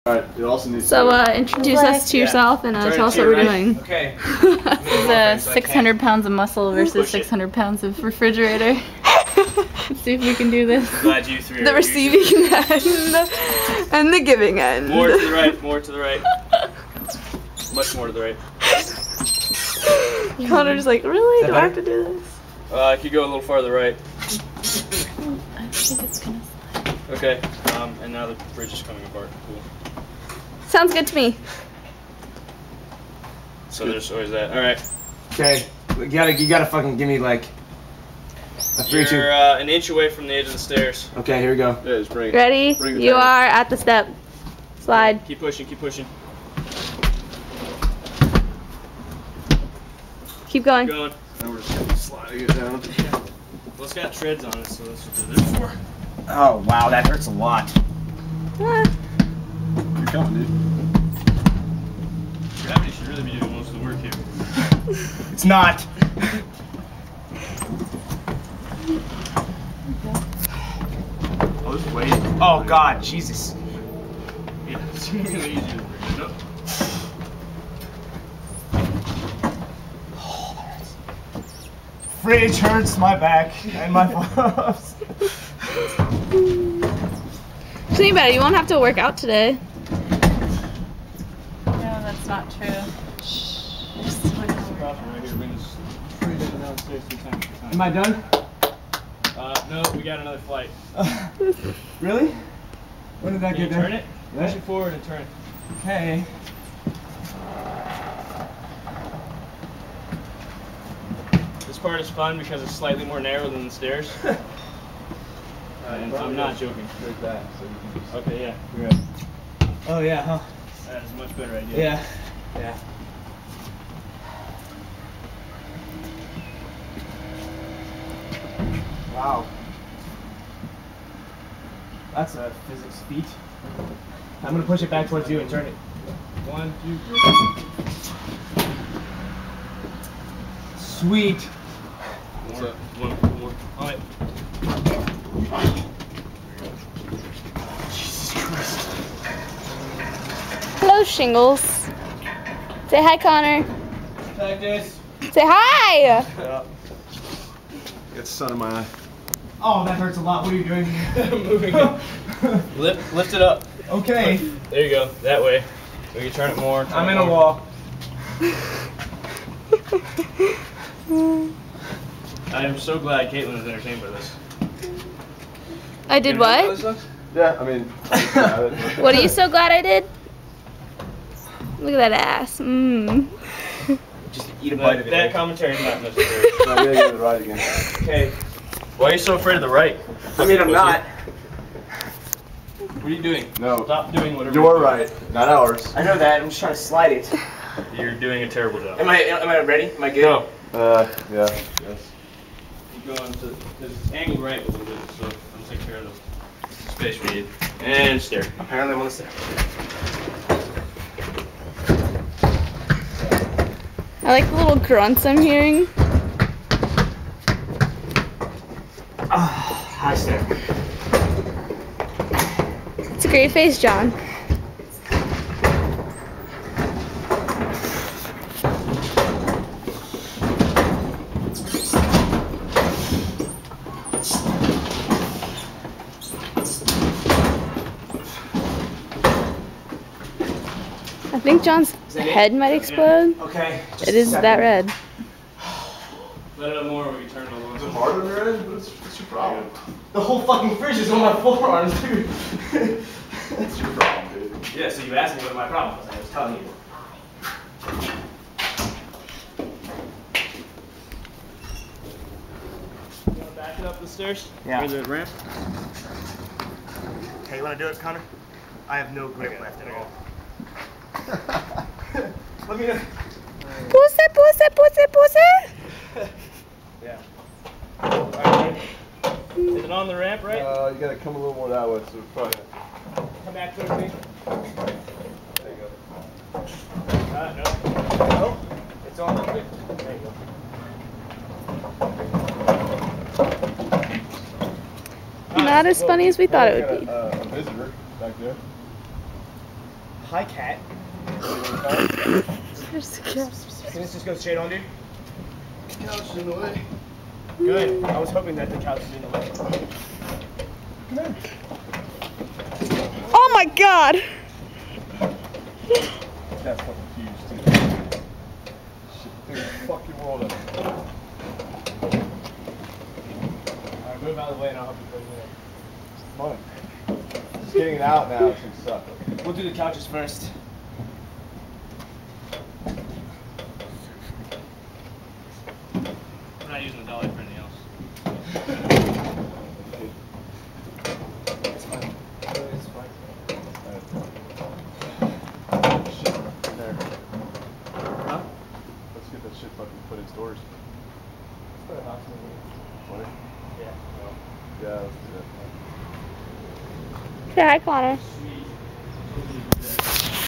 Alright, it also needs introduce us to yourself and tell us what we're doing. Okay. This is 600 pounds of muscle versus 600 pounds of refrigerator. Let's see if we can do this. Glad you three are the receiving end and the giving end. More to the right, more to the right. Much more to the right. Connor's like, really? Do I have to do this? I could go a little farther right. I think it's gonna slide. Okay, and now the bridge is coming apart. Cool. Sounds good to me. So there's always that. Alright. Okay, you gotta fucking give me like a 3, 2. You're an inch away from the edge of the stairs. Okay, here we go. Yeah, just bring it. Ready? You are at the step. Slide. Keep pushing, keep pushing. Keep going. Keep going. Now we're just sliding it down. Well, it's got treads on it, so that's what they're there for. Oh wow, that hurts a lot. Ah. You're coming, dude. Gravity should really be doing most of the work here. It's not. Oh, this is way. Oh god, Jesus. Yeah, it's really easy to bring it up. Fridge hurts my back and my gloves. So you better, you won't have to work out today. No, that's not true. Am I done? No, we got another flight. Really? When did that Can you get there? turn it? Push it forward and turn it. Okay. This part is fun because it's slightly more narrow than the stairs. And I'm not joking. Okay, yeah. You're right. Oh yeah, huh? That is a much better idea. Yeah. Yeah. Wow. That's a physics feat. I'm gonna push it back towards you and turn it. 1, 2, 3. Sweet. One more. On it. Jesus Christ. Hello, Shingles. Say hi, Connor. Practice. Say hi! Yeah. Get sun in my eye. Oh, that hurts a lot. What are you doing? Moving it. Lift it up. Okay. There you go. That way. We can turn it more. I'm in a wall. I am so glad Caitlin is entertained by this. I did what? Yeah, I mean. What are you so glad I did? Look at that ass. Mmm. Just eat a bite of it. That commentary is not necessary. No, I'm gonna go to the right again. Okay. Why are you so afraid of the right? I mean, I'm not. What are you doing? No. Stop doing whatever. You're right, not ours. I know that. I'm just trying to slide it. You're doing a terrible job. Am I ready? Am I good? Go. Yeah. Yes. Keep going to, because it's angled right a little bit, so I'll take care of the space we need. And stair. Apparently I'm on the stair. I like the little grunts I'm hearing. High stair. It's a great face, John. I think John's head might explode. Okay. It is that red. Let it up more, we can turn it a little. Is it hard on your end? What's your problem? The whole fucking fridge is on my forearms, dude. That's your problem, dude. Yeah, so you asked me what my problem was, and I was telling you. You want to back it up the stairs? Yeah. Or the ramp? Okay, you want to do it, Connor? I have no grip left at all. Let me know. Pussy, pussy, pussy, pussy. Yeah. Alright, is it on the ramp, right? You gotta come a little more that way, so probably. Come back towards me. There you go. No. Nope. It's on. There you go. Not as funny as we thought it would be. A visitor back there. Hi, cat. There's a cat. Can this just go straight on, dude? Couch is in the way. Good. I was hoping that the couch was in the way. Come here. Oh my god! That's fucking huge, too. Shit, dude, fuck your world up. Alright, move out of the way and I'll help you put it in. Come on. Just getting it out now is gonna suck. We'll do the couches first. I'm not using the dolly for anything else. It's fine. It's fine. Shit, in there. Huh? Let's get that shit fucking put in storage. Let's put a house in the way. Funny? Yeah. Yeah, let's do that. Say hi, Connor.